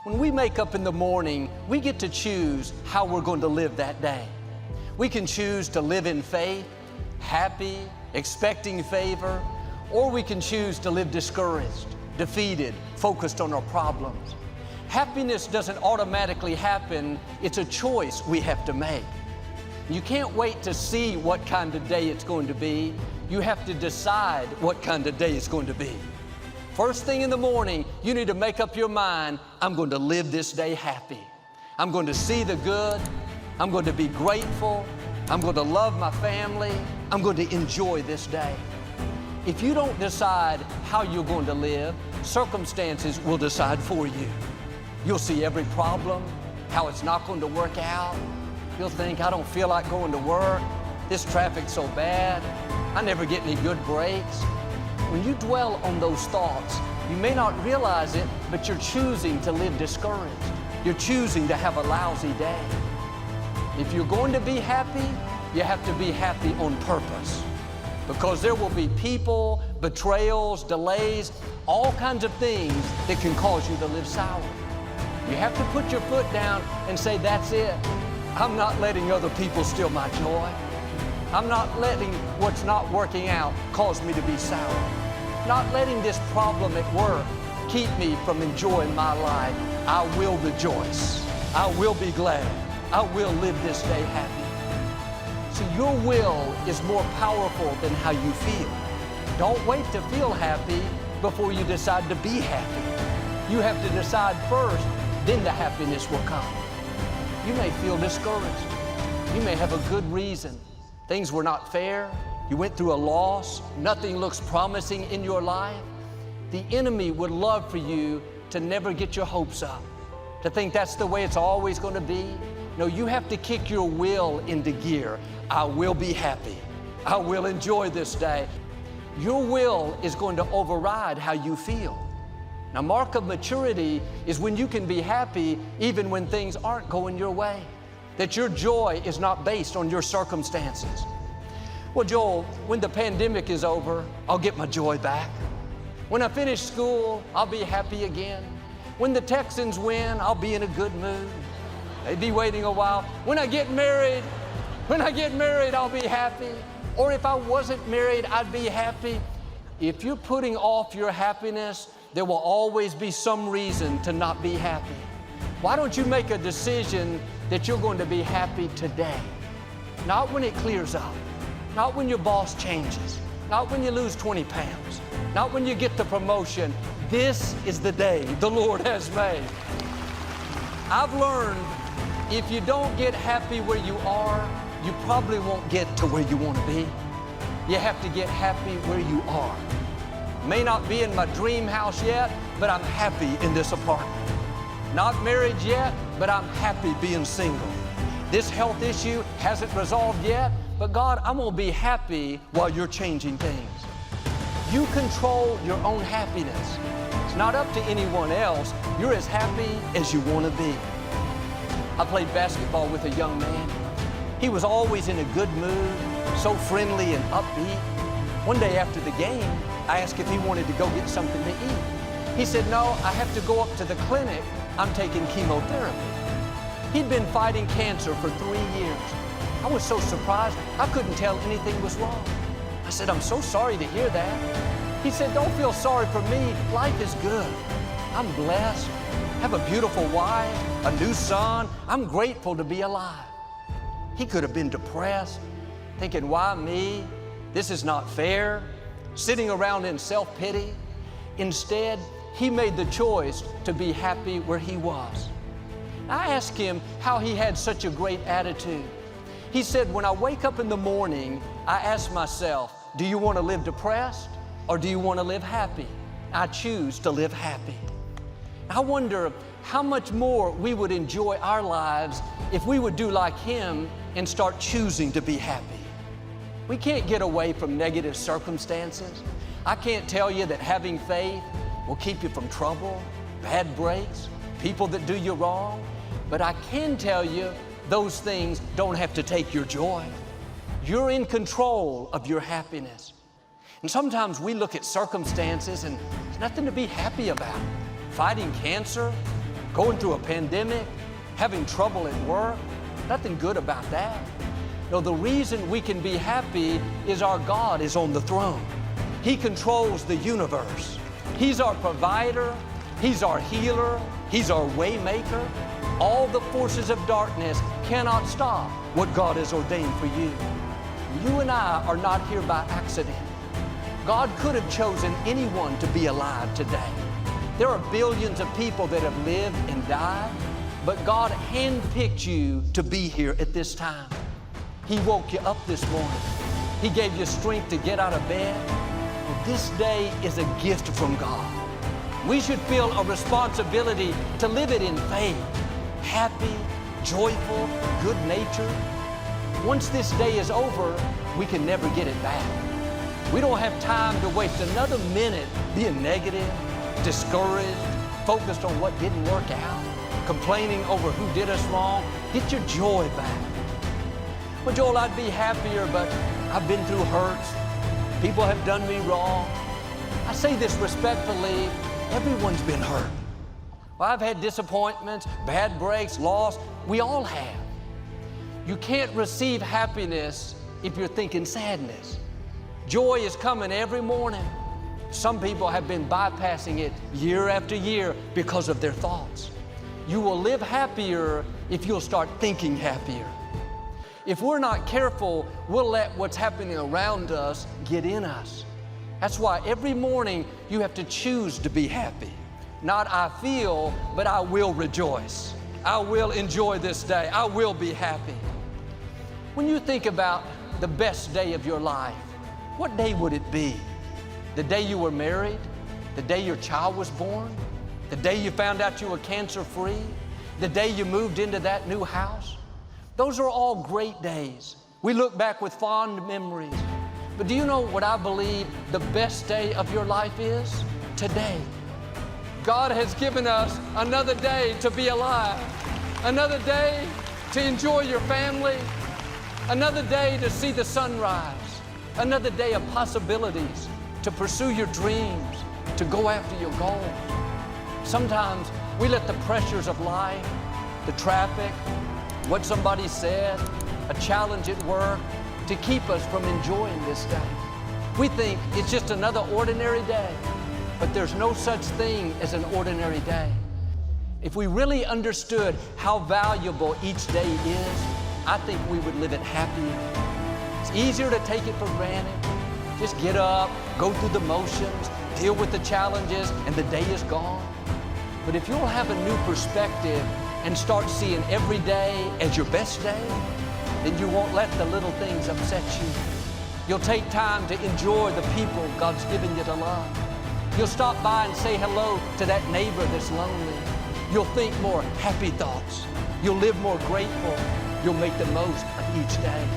When we make up in the morning, we get to choose how we're going to live that day. We can choose to live in faith, happy, expecting favor, or we can choose to live discouraged, defeated, focused on our problems. Happiness doesn't automatically happen. It's a choice we have to make. You can't wait to see what kind of day it's going to be. You have to decide what kind of day it's going to be. First thing in the morning, you need to make up your mind, I'm going to live this day happy. I'm going to see the good. I'm going to be grateful. I'm going to love my family. I'm going to enjoy this day. If you don't decide how you're going to live, circumstances will decide for you. You'll see every problem, how it's not going to work out. You'll think, I don't feel like going to work. This traffic's so bad. I never get any good breaks. When you dwell on those thoughts, you may not realize it, but you're choosing to live discouraged. You're choosing to have a lousy day. If you're going to be happy, you have to be happy on purpose. Because there will be people, betrayals, delays, all kinds of things that can cause you to live sour. You have to put your foot down and say, that's it. I'm not letting other people steal my joy. I'm not letting what's not working out cause me to be sour. Not letting this problem at work keep me from enjoying my life. I will rejoice. I will be glad. I will live this day happy. See, your will is more powerful than how you feel. Don't wait to feel happy before you decide to be happy. You have to decide first, then the happiness will come. You may feel discouraged. You may have a good reason. Things were not fair. You went through a loss. Nothing looks promising in your life. The enemy would love for you to never get your hopes up, to think that's the way it's always going to be. No, you have to kick your will into gear. I will be happy. I will enjoy this day. Your will is going to override how you feel. Now, mark of maturity is when you can be happy even when things aren't going your way. That your joy is not based on your circumstances. Well, Joel, when the pandemic is over, I'll get my joy back. When I finish school, I'll be happy again. When the Texans win, I'll be in a good mood. They'd be waiting a while. When I get married, I'll be happy. Or if I wasn't married, I'd be happy. If you're putting off your happiness, there will always be some reason to not be happy. Why don't you make a decision that you're going to be happy today? Not when it clears up, not when your boss changes, not when you lose 20 pounds, not when you get the promotion. This is the day the Lord has made. I've learned if you don't get happy where you are, you probably won't get to where you want to be. You have to get happy where you are. May not be in my dream house yet, but I'm happy in this apartment. Not married yet, but I'm happy being single. This health issue hasn't resolved yet, but God, I'm going to be happy while you're changing things. You control your own happiness. It's not up to anyone else. You're as happy as you want to be. I played basketball with a young man. He was always in a good mood, so friendly and upbeat. One day after the game, I asked if he wanted to go get something to eat. He said, no, I have to go up to the clinic. I'm taking chemotherapy. He'd been fighting cancer for 3 years. I was so surprised, I couldn't tell anything was wrong. I said, I'm so sorry to hear that. He said, don't feel sorry for me. Life is good. I'm blessed. Have a beautiful wife, a new son. I'm grateful to be alive. He could have been depressed, thinking, why me? This is not fair. Sitting around in self-pity. Instead, he made the choice to be happy where he was. I asked him how he had such a great attitude. He said, when I wake up in the morning, I ask myself, do you want to live depressed or do you want to live happy? I choose to live happy. I wonder how much more we would enjoy our lives if we would do like him and start choosing to be happy. We can't get away from negative circumstances. I can't tell you that having faith will keep you from trouble, bad breaks, people that do you wrong. But I can tell you those things don't have to take your joy. You're in control of your happiness. And sometimes we look at circumstances and there's nothing to be happy about. Fighting cancer, going through a pandemic, having trouble at work. Nothing good about that. No, the reason we can be happy is our God is on the throne. He controls the universe. He's our provider. He's our healer. He's our way maker. All the forces of darkness cannot stop what God has ordained for you. You and I are not here by accident. God could have chosen anyone to be alive today. There are billions of people that have lived and died, but God handpicked you to be here at this time. He woke you up this morning. He gave you strength to get out of bed. Well, this day is a gift from God. We should feel a responsibility to live it in faith, happy, joyful, good-natured. Once this day is over, we can never get it back. We don't have time to waste another minute being negative, discouraged, focused on what didn't work out, complaining over who did us wrong. Get your joy back. Well, Joel, I'd be happier, but I've been through hurts. People have done me wrong. I say this respectfully, everyone's been hurt. Well, I've had disappointments, bad breaks, loss. We all have. You can't receive happiness if you're thinking sadness. Joy is coming every morning. Some people have been bypassing it year after year because of their thoughts. You will live happier if you'll start thinking happier. If we're not careful, we'll let what's happening around us get in us. That's why every morning you have to choose to be happy. Not I feel, but I will rejoice. I will enjoy this day. I will be happy. When you think about the best day of your life, what day would it be? The day you were married? The day your child was born? The day you found out you were cancer-free? The day you moved into that new house? Those are all great days. We look back with fond memories. But do you know what I believe the best day of your life is? Today. God has given us another day to be alive, another day to enjoy your family, another day to see the sunrise, another day of possibilities, to pursue your dreams, to go after your goals. Sometimes we let the pressures of life, the traffic, what somebody said, a challenge at work, to keep us from enjoying this day. We think it's just another ordinary day, but there's no such thing as an ordinary day. If we really understood how valuable each day is, I think we would live it happier. It's easier to take it for granted. Just get up, go through the motions, deal with the challenges, and the day is gone. But if you'll have a new perspective and start seeing every day as your best day, then you won't let the little things upset you. You'll take time to enjoy the people God's given you to love. You'll stop by and say hello to that neighbor that's lonely. You'll think more happy thoughts. You'll live more grateful. You'll make the most of each day.